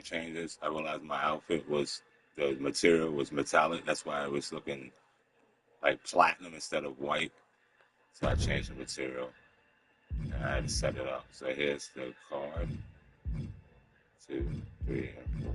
changes. I realized my outfit was, the material was metallic. That's why it was looking like platinum instead of white. So I changed the material and I had to set it up. So here's the card. 2, 3, and 4.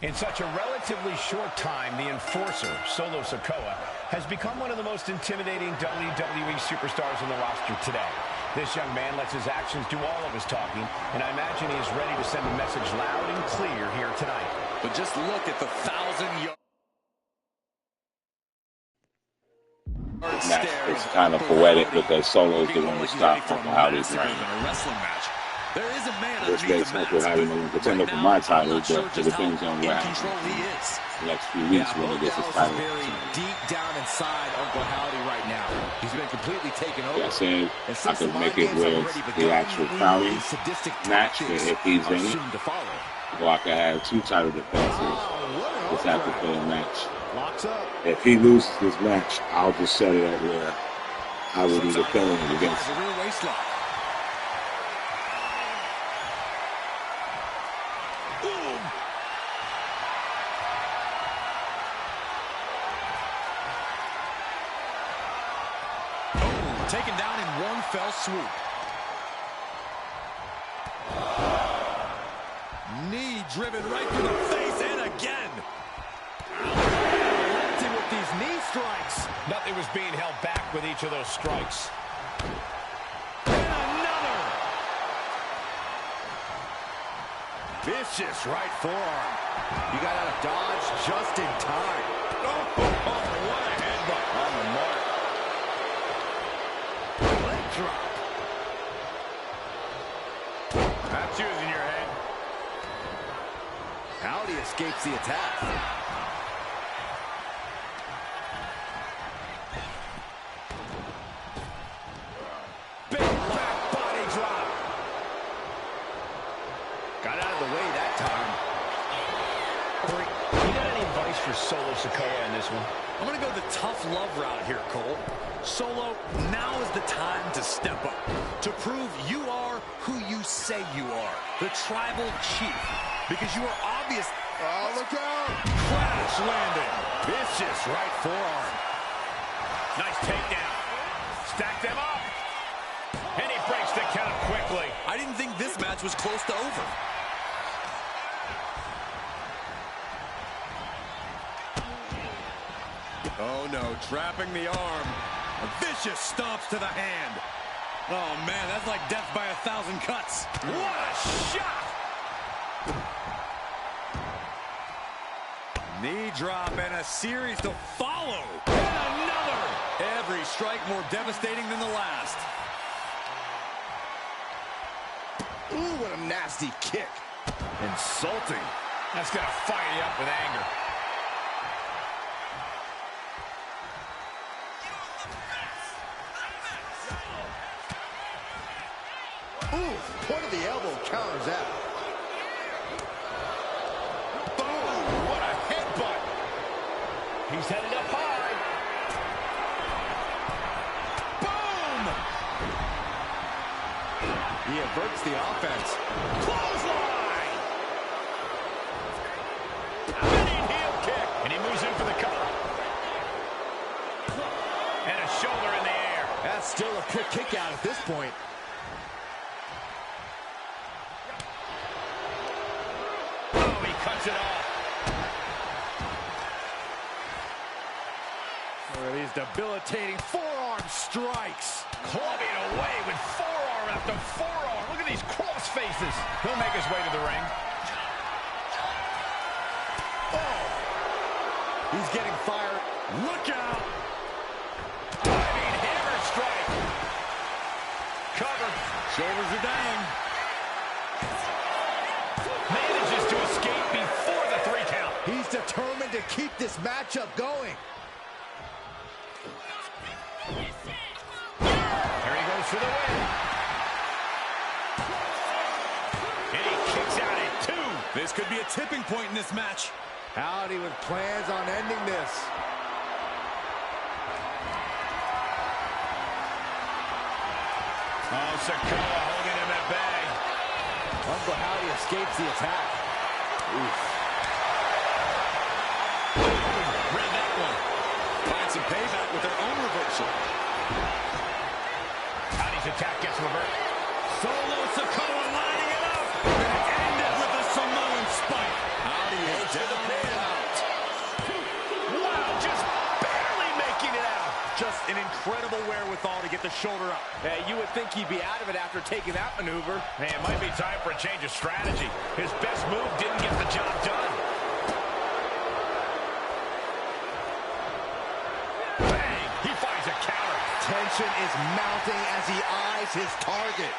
In such a relatively short time, the enforcer, Solo Sikoa, has become one of the most intimidating WWE superstars on the roster today. This young man lets his actions do all of his talking, and I imagine he is ready to send a message loud and clear here tonight. But just look at the 1,000-yard match is kind of poetic because Solo's the one who stopped Uncle Howdy's reign. There is a man which makes Uncle Howdy a contender for my title, but it depends on what happens the next few weeks when he gets his title. Deep down inside Uncle Howdy right now. He's been completely taken over. Yeah, I said I could make it where it's the actual crowning match, if he's in it, or I could have 2 title defenses just after the match. If he loses this match, I'll just set it up where I will be defending him against him. Taken down in one fell swoop. Knee driven right through the face, and again. Lefty with these knee strikes. Nothing was being held back with each of those strikes. And another. Vicious right forearm. You got out of dodge just in time. Oh, what a headbutt on the mark. Drop. That's using your head. Howdy escapes the attack. Big back body drop. Got out of the way that time. You got any advice for Solo Sikoa in this one? I'm going to go the tough love route here, Cole. Solo, now is the time to step up, to prove you are who you say you are, the tribal chief, because you are obvious. Oh, look out! Crash landing. Vicious right forearm. Nice takedown. Stack them up. And he breaks the count quickly. I didn't think this match was close to over. Oh, no, trapping the arm. Vicious stomps to the hand. Oh, man, that's like death by 1,000 cuts. What a shot! Knee drop and a series to follow. And another. Every strike more devastating than the last. Ooh, what a nasty kick. Insulting. That's going to fire you up with anger. Ooh, point of the elbow counters that. Boom, what a headbutt. He's headed up high. Boom! He averts the offense. Clothesline! Spinning heel kick. And he moves in for the cover. And a shoulder in the air. That's still a quick kick out at this point. Cuts it off. These debilitating forearm strikes. Clubbing away with forearm after forearm. Look at these cross faces. He'll make his way to the ring. Oh! He's getting fired. Look out! Diving hammer strike. Cover. Shoulders are down. Manages to escape before the 3 count. He's determined to keep this matchup going. There he goes for the win. And he kicks out at 2. This could be a tipping point in this match. Howdy with plans on ending this. Oh, Sikoa holding him at bay. Uncle Howdy escapes the attack. Oof. Read that one. Find some payback with their own reversal. Howdy's attack gets reversed. Solo Sikoa lining it up. And it's ended with a Samoan spike. Howdy is down and out. Wow, just barely making it out. Just an incredible wherewithal to get the shoulder up. Hey, you would think he'd be out of it after taking that maneuver. Hey, it might be time for a change of strategy. His best move didn't get the job done. Bang! He finds a counter. Tension is mounting as he eyes his target.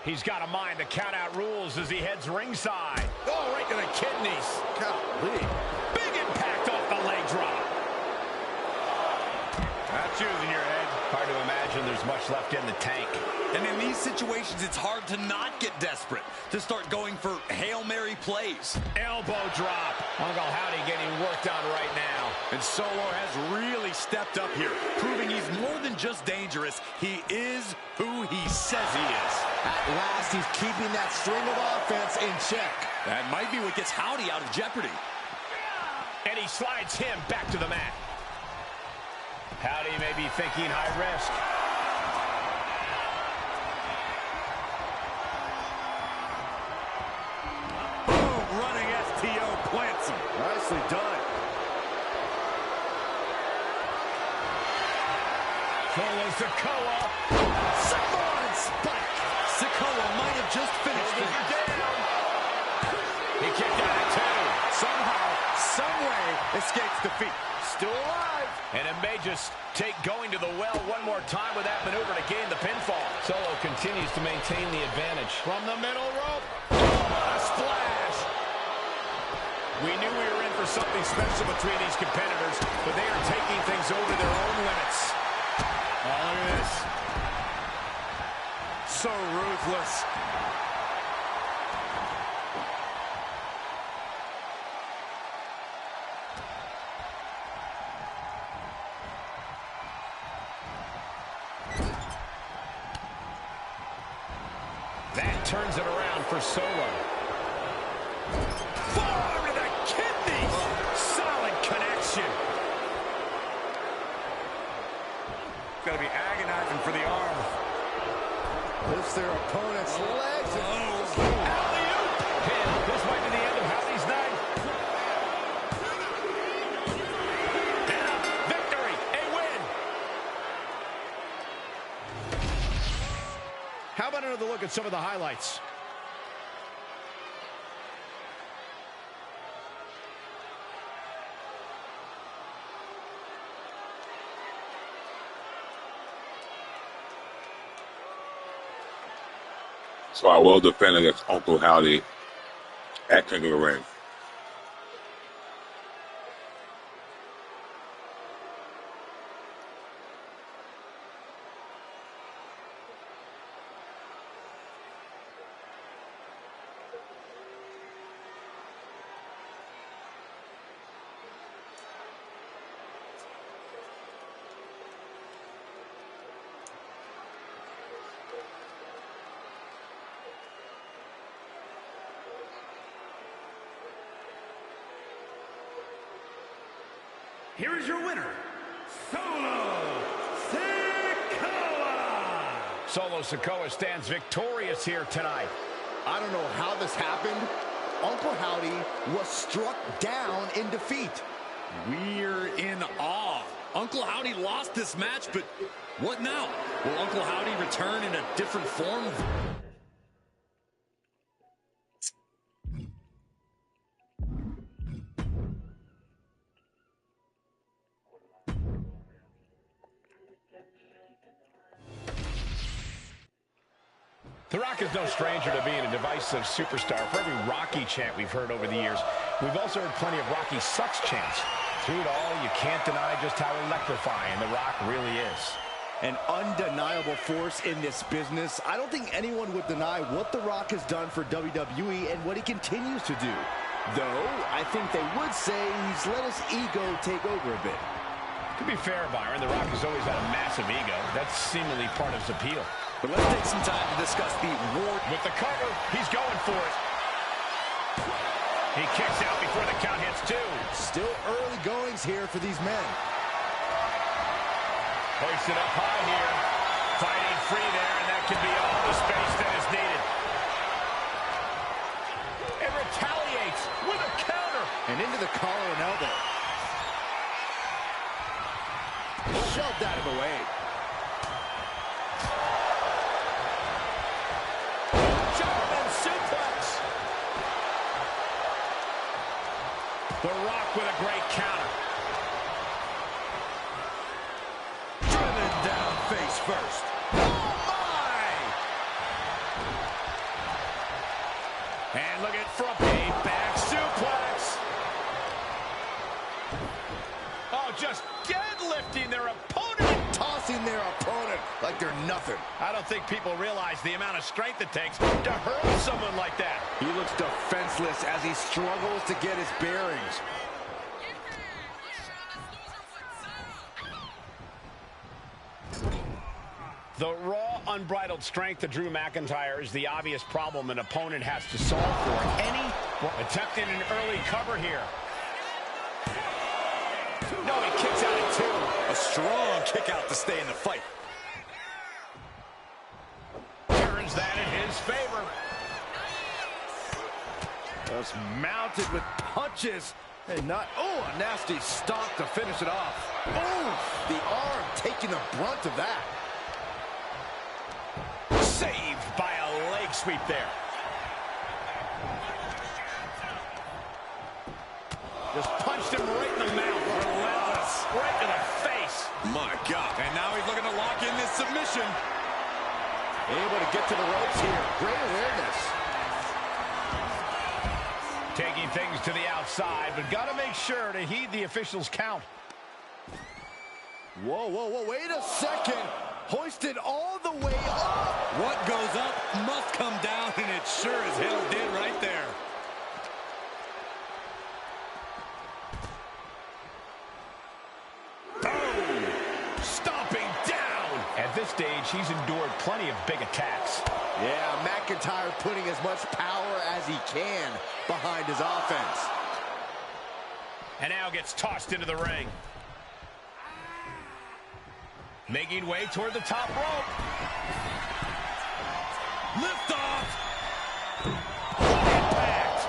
He's got to mind the count-out rules as he heads ringside. Oh, right to the kidneys. Golly. Big impact off the leg drop. That's using your head. Hard to imagine there's much left in the tank. And in these situations, it's hard to not get desperate, to start going for Hail Mary plays. Elbow drop. Uncle Howdy getting worked on right now. And Solo has really stepped up here, proving he's more than just dangerous. He is who he says he is. At last, he's keeping that string of offense in check. That might be what gets Howdy out of jeopardy. And he slides him back to the mat. Howdy may be thinking high risk. Boom, running STO plants him. Nicely done. Solo Sikoa. Samoan spike. Sikoa might have just finished it. He kicked out at two. Somehow, someway, escapes defeat. Still alive. And it may just take going to the well one more time with that maneuver to gain the pinfall. Solo continues to maintain the advantage. From the middle rope. A splash. We knew we were in for something special between these competitors, but they are taking things over their own limits. Oh, look at this. So ruthless. That turns it around for Solo. Forearm to the kidneys. Solid connection. Got to be agonizing for the arm. Lifts their opponent's legs. Alley-oop. Pin. This might be the end of Howdy's night. And a victory. A win. How about another look at some of the highlights? So I will defend against Uncle Howdy at King of the Ring. Here is your winner, Solo Sikoa. Solo Sikoa stands victorious here tonight. I don't know how this happened. Uncle Howdy was struck down in defeat. We're in awe. Uncle Howdy lost this match, but what now? Will Uncle Howdy return in a different form? The Rock is no stranger to being a divisive superstar. For every Rocky chant we've heard over the years, we've also heard plenty of Rocky sucks chants. Through it all, you can't deny just how electrifying The Rock really is. An undeniable force in this business. I don't think anyone would deny what The Rock has done for WWE and what he continues to do. Though, I think they would say he's let his ego take over a bit. To be fair, Byron, The Rock has always had a massive ego. That's seemingly part of his appeal. But let's take some time to discuss the war. With the cover, he's going for it. He kicks out before the count hits 2. Still early goings here for these men. Hoisted up high here. Fighting free there, and that can be all the space that is needed. And retaliates with a counter. And into the collar and elbow. Shoved out of the way. German suplex. The Rock with a great counter. Driven down face first. Oh, my! And look at from a back suplex. Oh, just deadlifting their opponent. Tossing their opponent like they're nothing. I don't think people realize the amount of strength it takes to hurt someone like that. He looks defenseless as he struggles to get his bearings. The raw, unbridled strength of Drew McIntyre is the obvious problem an opponent has to solve for. Attempting an early cover here. No, he kicks out at 2. A strong kick out to stay in the fight. Turns that in his favor. Just mounted with punches. And not, oh, a nasty stomp to finish it off. Oh, the arm taking the brunt of that. Saved by a leg sweep there. Just punched him right in the mouth. Relentless. Right to the face. My God. And now he's looking to lock in this submission. Able to get to the ropes here. Great awareness. Taking things to the outside, but got to make sure to heed the official's count. Whoa, whoa, whoa, wait a second. Hoisted all the way up. What goes up must come down, and it sure as hell did right there. Oh, stomping down. At this stage, he's endured plenty of big attacks. Yeah, McIntyre putting as much power as he can behind his offense. And now gets tossed into the ring. Making way toward the top rope. Lift off. Impact.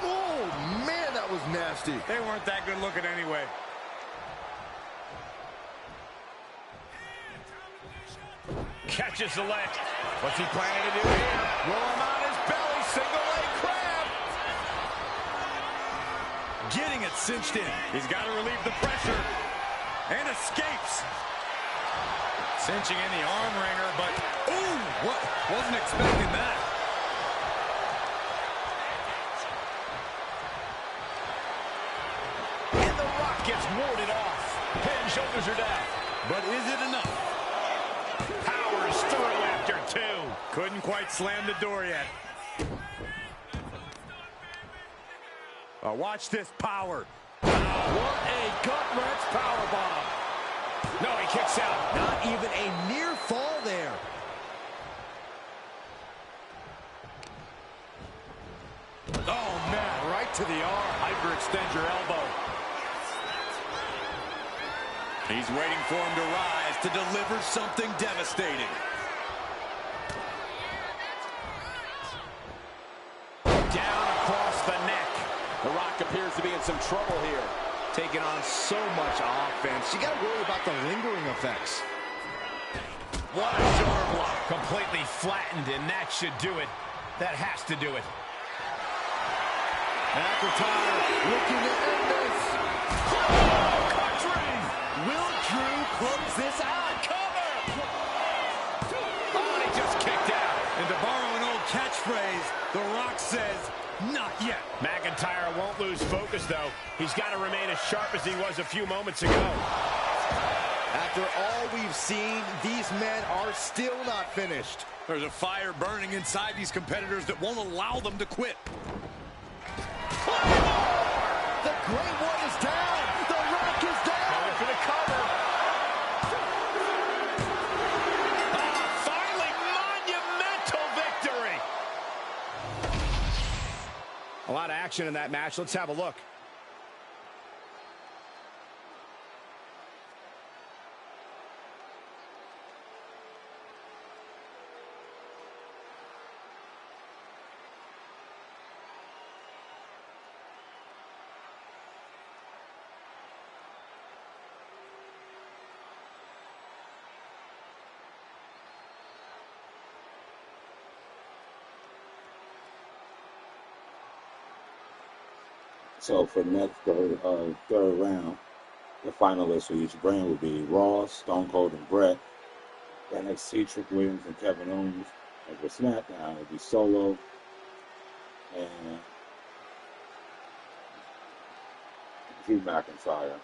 Oh, man, that was nasty. They weren't that good looking anyway. Catches the leg. What's he planning to do here? Roll him on his belly. Single leg crab. Getting it cinched in. He's got to relieve the pressure. And escapes. Cinching in the arm wringer, but ooh, what? Wasn't expecting that. And The Rock gets warded off. Pin, shoulders are down. But is it enough? Powers through after 2. Couldn't quite slam the door yet. Watch this power. What a gut-wrench powerbomb. No, he kicks out. Not even a near fall there. Oh, man, right to the arm. Hyperextend your elbow. He's waiting for him to rise to deliver something devastating. Down across the neck. The Rock appears to be in some trouble here. Taking on so much offense. You got to worry about the lingering effects. What a shoulder block. Completely flattened, and that should do it. That has to do it. McIntyre looking to end this. Oh, country! Will Drew close this out. Cover! Oh, he just kicked out. And to borrow an old catchphrase, The Rock says, not yet. McIntyre won't lose focus, though. He's got to remain as sharp as he was a few moments ago. After all we've seen, these men are still not finished. There's a fire burning inside these competitors that won't allow them to quit. The Great One is down. The Rock is down. Going for the cover. Finally, monumental victory. A lot of action in that match. Let's have a look. So for next third round, the finalists for each brand would be Raw, Stone Cold and Brett, NXT, Trick Williams and Kevin Owens, and for SmackDown it would be Solo and Drew McIntyre.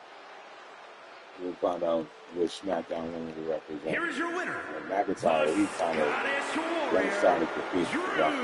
We'll find out which SmackDown woman to represent. Here is your winner. And McIntyre, he kind of one-sided defeat for Rock.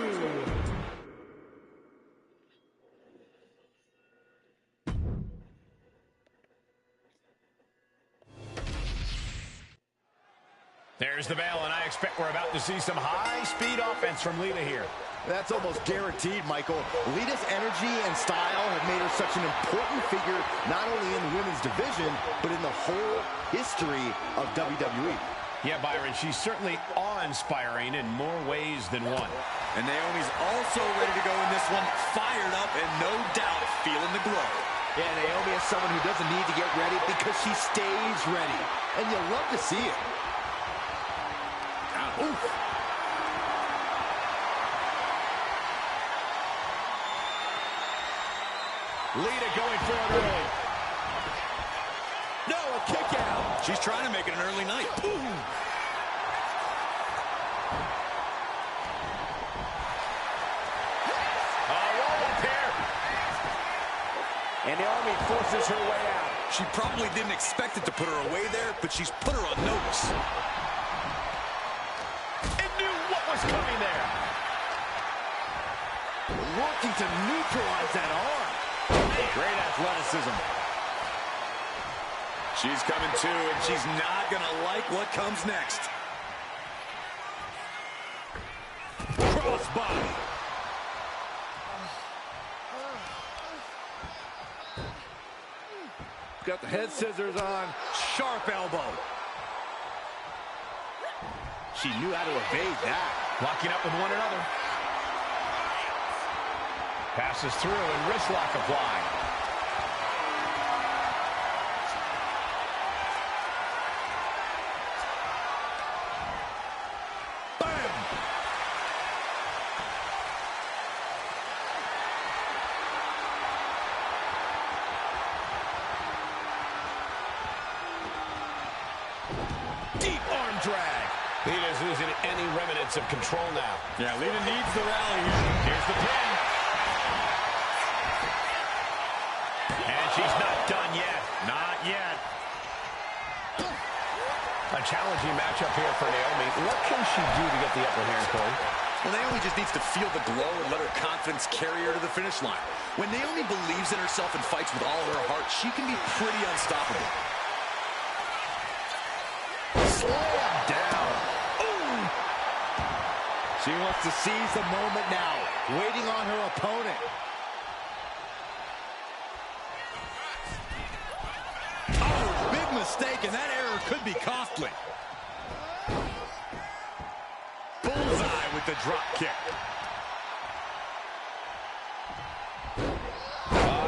There's the bell, and I expect we're about to see some high-speed offense from Lita here. That's almost guaranteed, Michael. Lita's energy and style have made her such an important figure, not only in the women's division, but in the whole history of WWE. Yeah, Byron, she's certainly awe-inspiring in more ways than one. And Naomi's also ready to go in this one, fired up and no doubt feeling the glow. Yeah, Naomi is someone who doesn't need to get ready because she stays ready. And you'll love to see it. Oof. Lita going for it early. No, a kick out. She's trying to make it an early night. Boom. Roll up here. And Naomi forces her way out. She probably didn't expect it to put her away there, but she's put her on notice. Coming there. Working to neutralize that arm. Great athleticism. She's coming too, and she's not going to like what comes next. Crossbody. Got the head scissors on. Sharp elbow. She knew how to evade that. Locking up with one another. Passes through and wrist lock applied. Bam! Deep arm drag. Lita's losing any remnants of control now. Yeah, Lita needs the rally here. Here's the pin. And she's not done yet. Not yet. A challenging matchup here for Naomi. What can she do to get the upper hand, Cole? Well, Naomi just needs to feel the glow and let her confidence carry her to the finish line. When Naomi believes in herself and fights with all her heart, she can be pretty unstoppable. Slam down. Ooh. She wants to seize the moment now, waiting on her opponent. Oh, big mistake, and that error could be costly. Bullseye with the drop kick.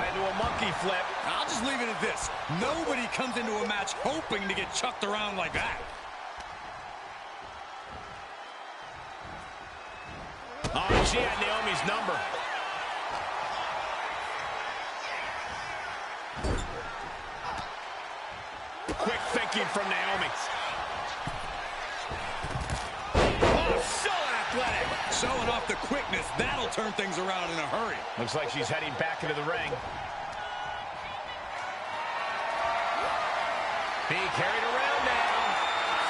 Into a monkey flip. I'll just leave it at this. Nobody comes into a match hoping to get chucked around like that. Oh, she had Naomi's number. Quick thinking from Naomi. Oh, so athletic. Showing off the quickness. That'll turn things around in a hurry. Looks like she's heading back into the ring. Being carried around now.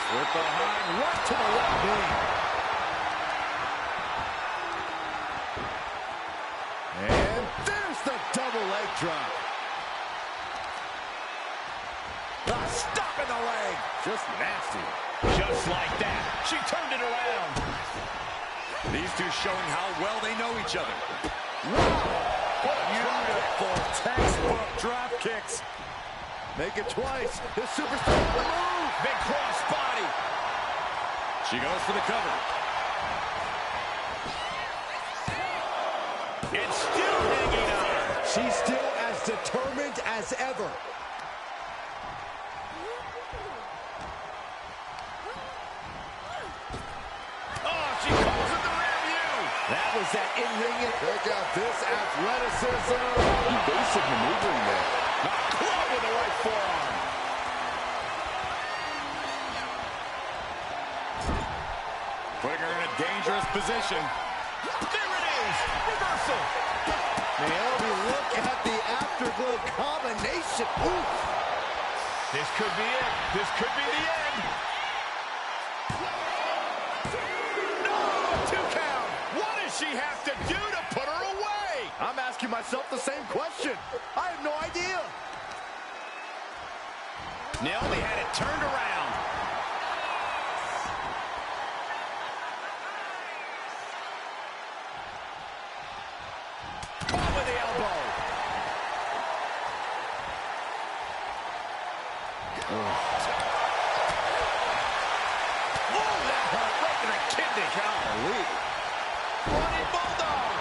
Slip behind, right to the left knee. And there's the double leg drop. Stop in the leg. Just nasty. Just like that. She turned it around. These two showing how well they know each other. What a beautiful textbook drop kicks. Make it twice. The superstar on the move. Big cross body. She goes for the cover. And still hanging on. She's still as determined as ever. Oh, she calls it the rear view. That was that in-ring. Check out this athleticism. Basic maneuvering there. A club with the right forearm. Putting her in a dangerous position. There it is. Reversal. Naomi, look at the afterglow combination. Ooh. This could be it. This could be the end. No, 2 count. What does she have to do to put her away? I'm asking myself the same question. I have no idea. Naomi had it turned around. Caught with the elbow. Whoa, that hurt right to the kidney. Golly. Running bulldog.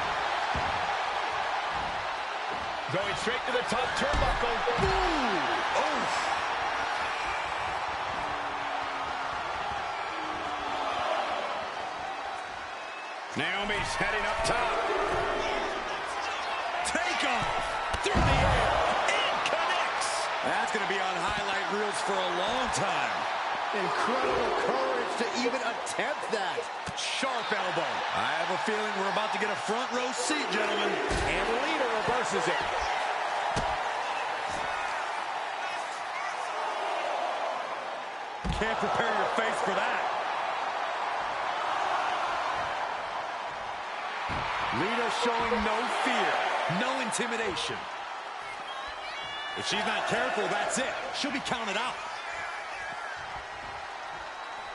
Going straight to the top turnbuckle. Ooh. Oh. Naomi's heading up top. Take off. Through the air. And connects. That's going to be on highlight reels for a long time. Incredible courage to even attempt that. Sharp elbow. I have a feeling we're about to get a front row seat, gentlemen. And Lita reverses it. Can't prepare your face for that. Lita showing no fear. No intimidation. If she's not careful, that's it. She'll be counted out.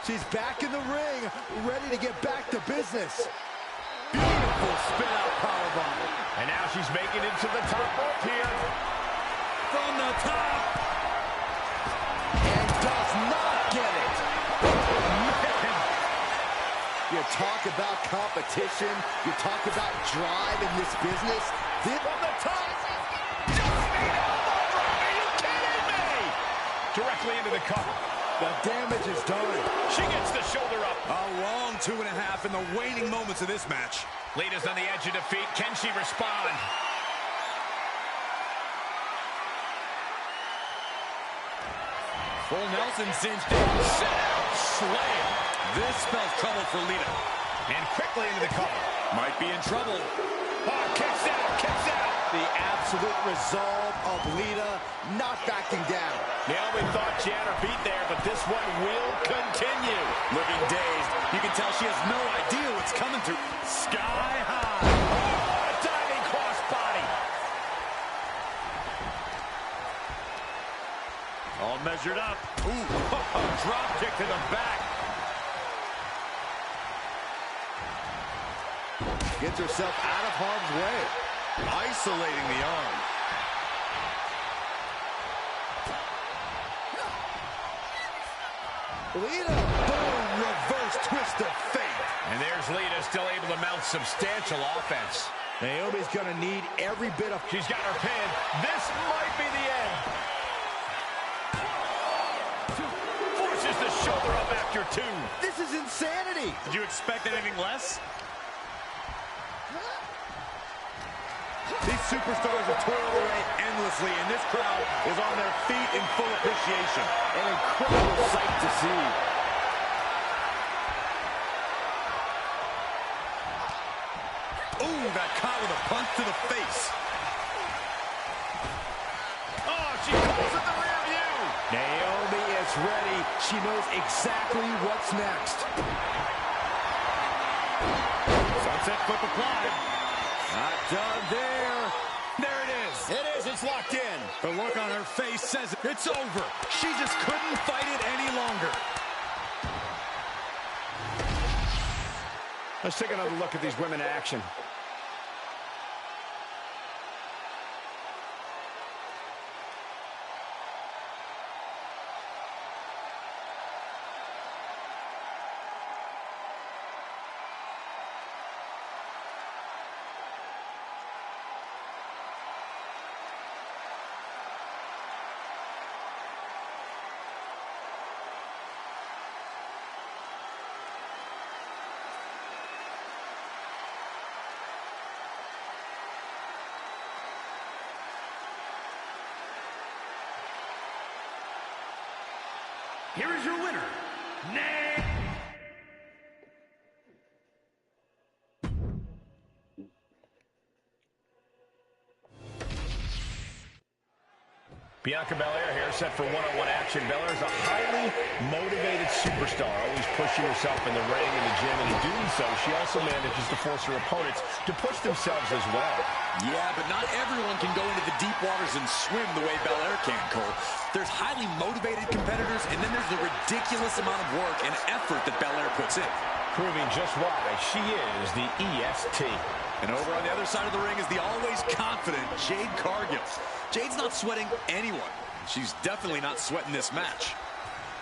She's back in the ring, ready to get back to business. Beautiful spin-out powerbomb. And now she's making it to the top rope here. From the top. And does not get it. Man. You talk about competition. You talk about drive in this business. From the top. Diving elbow drop. Are you kidding me? Directly into the cover. The damage is done. She gets the shoulder up. A long 2.5 in the waning moments of this match. Lita's on the edge of defeat. Can she respond? Full Nelson cinched in. Set out. Slam. This spells trouble for Lita. And quickly into the cover. Might be in trouble. Oh, kicks out. Kicks out. The absolute resolve of Lita not backing down. Naomi thought she had her beat there, but this one will continue. Looking dazed. You can tell she has no idea what's coming to. Sky high. Oh, a diving crossbody. All measured up. Ooh, drop kick to the back. Gets herself out of harm's way. Isolating the arm. Lita, boom, reverse twist of fate. And there's Lita still able to mount substantial offense. Naomi's gonna need every bit of... She's got her pin. This might be the end. Forces the shoulder up after 2. This is insanity. Did you expect anything less? These superstars have toiled away endlessly, and this crowd is on their feet in full appreciation. An incredible sight to see. Ooh, got caught with a punch to the face. Oh, she calls it the rear view. Naomi is ready. She knows exactly what's next. Sunset flip applied. Not done there. There it is. It is. It's locked in. The look on her face says it's over. She just couldn't fight it any longer. Let's take another look at these women in action. Here is your winner, Bianca Belair here, set for one-on-one action. Belair is a highly motivated superstar, always pushing herself in the ring and the gym, and in doing so, she also manages to force her opponents to push themselves as well. Yeah, but not everyone can go into the deep waters and swim the way Belair can, Cole. There's highly motivated competitors, and then there's the ridiculous amount of work and effort that Belair puts in. Proving just why she is the EST. And over on the other side of the ring is the always confident Jade Cargill. Jade's not sweating anyone. She's definitely not sweating this match.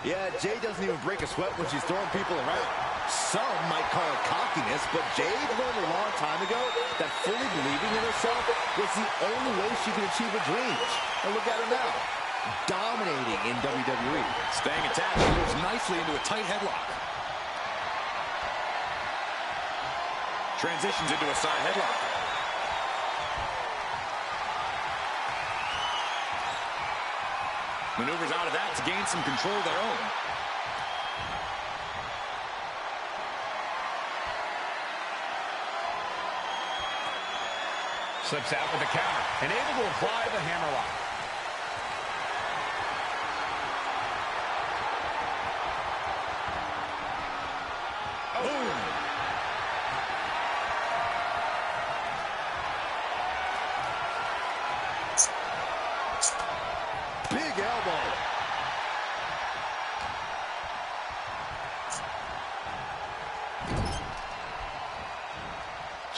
Yeah, Jade doesn't even break a sweat when she's throwing people around. Some might call it cockiness, but Jade learned a long time ago that fully believing in herself was the only way she could achieve her dreams. And look at her now, dominating in WWE. Staying attached, she moves nicely into a tight headlock. Transitions into a side headlock. Maneuvers out of that to gain some control of their own. Slips out with the counter and able to apply the hammerlock. Boom! Big elbow.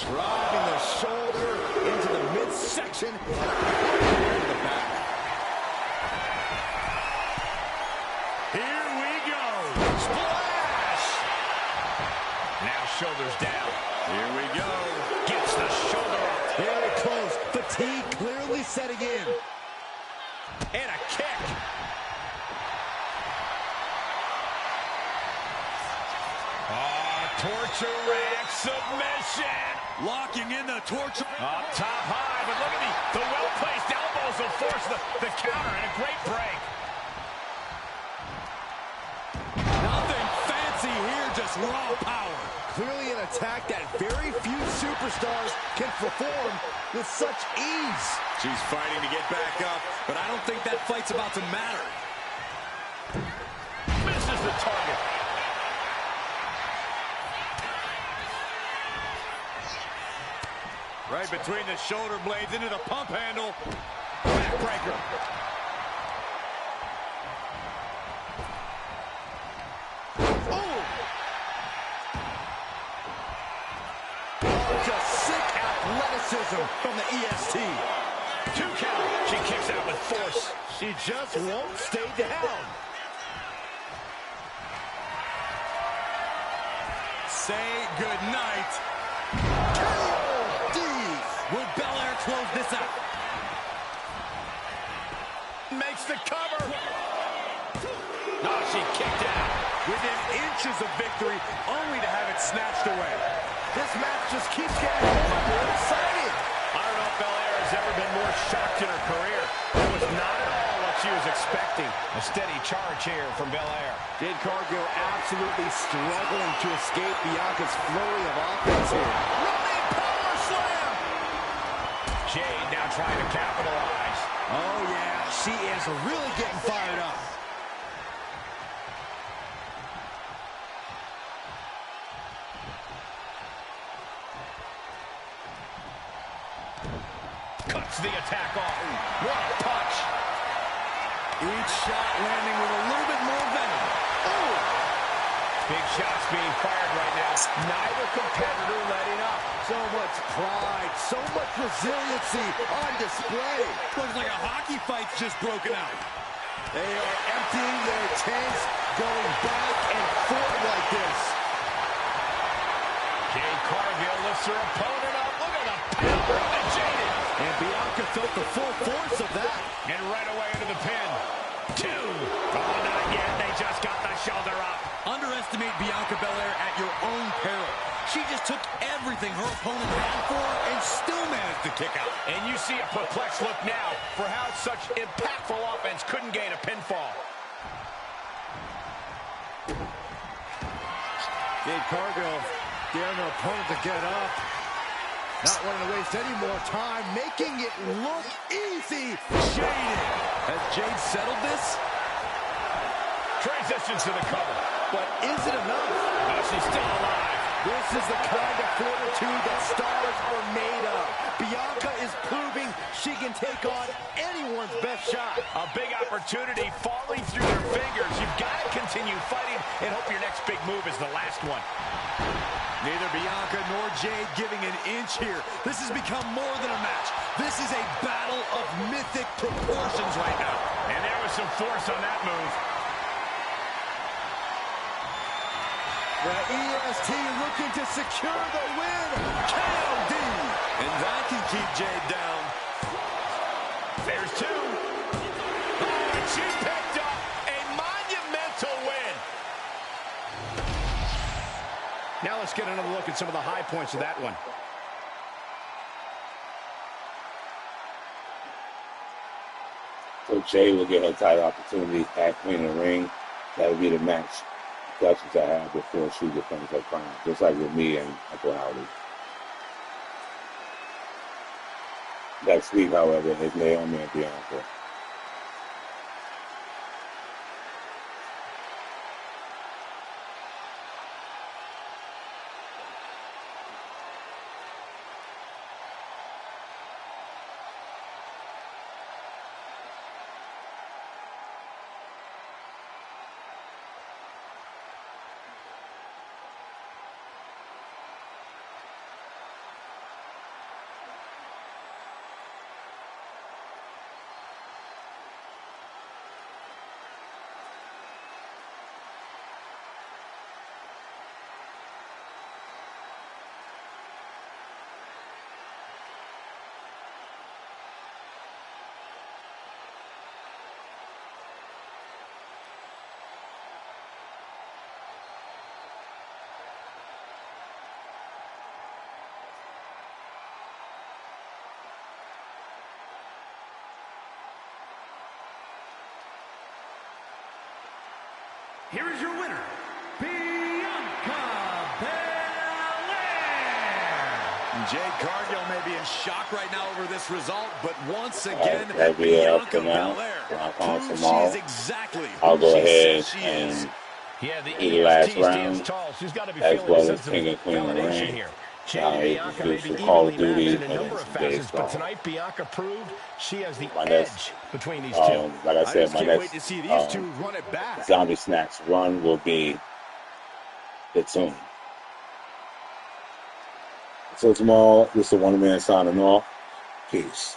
Driving the shoulder into the midsection and into the back. Here we go. Splash! Now shoulders down. Here we go. Gets the shoulder up. Very close. Fatigue clearly setting in. And a kick. Torture rack submission. Locking in the torture. Up top high, but look at the well-placed elbows will force the counter, and a great break. Nothing fancy here, just raw power. Clearly an attack that very few superstars can perform with such ease. She's fighting to get back up, but I don't think that fight's about to matter. Misses the target. Right between the shoulder blades into the pump handle. Backbreaker. Oh! Just sick athleticism from the EST. 2 count. She kicks out with force. She just won't stay down. Say goodnight. Will Belair close this out? Makes the cover. Oh, she kicked out. Within inches of victory, only to have it snatched away. This match just keeps getting more exciting. I don't know if Belair is ever been more shocked in her career. That was not at all what she was expecting. A steady charge here from Belair. Jade Cargill absolutely struggling to escape Bianca's flurry of offense here. Running power slam. Jade now trying to capitalize. Oh, yeah. She is really getting fired up. Cuts the attack off. What a punch. Each shot landing with a little bit more venom. Oh! Big shots being fired right now. Neither competitor letting up. So much pride, so much resiliency on display. Looks like a hockey fight's just broken out. They are emptying their tanks, going back and forth like this. Jade Cargill lifts her opponent up. Look at the power of the Jade. And Bianca felt the full force of that. And right away into the pin. 2. Oh, not yet. They just got the shoulder up. Underestimate Bianca Belair at your own peril. She just took everything her opponent had for her and still managed to kick out. And you see a perplexed look now for how such impactful offense couldn't gain a pinfall. Jade Cargill daring her opponent to get up. Not wanting to waste any more time, making it look easy. Jade. Has Jade settled this? Transition to the cover. But is it enough? Oh, she's still alive. This is the kind of fortitude that stars are made of. Bianca is proving she can take on anyone's best shot. A big opportunity falling through their fingers. You've got to continue fighting and hope your next big move is the last one. Neither Bianca nor Jade giving an inch here. This has become more than a match. This is a battle of mythic proportions right now. And there was some force on that move. The EST looking to secure the win. KOD. And that can keep Jade down. There's 2. Oh, and she picked up a monumental win. Now let's get another look at some of the high points of that one. So Jay will get her title opportunity at Queen of the Ring. That would be the match discussions I had before she defends her crown, just like with me and Uncle Howdy. Next week, however, is Naomi and Bianca. Here is your winner, Bianca Belair. Jade Cargill may be in shock right now over this result, but once again, Bianca Belair proves she is exactly I'll who go she ahead says she and is. Yeah, the do the last EST stands round, tall. She's got to be as feeling well a as sense King of and Queen of the validation Ring. here. Now Jade and he Bianca can may do be some Call of evenly Duty matched in a number of against Jade facets, but Star. tonight Bianca proved she has the My edge next, between these two. like I said, just my can't wait next to see these two run it back. Zombie Snacks run will be the tune. So tomorrow, this is One Man signing off. Peace.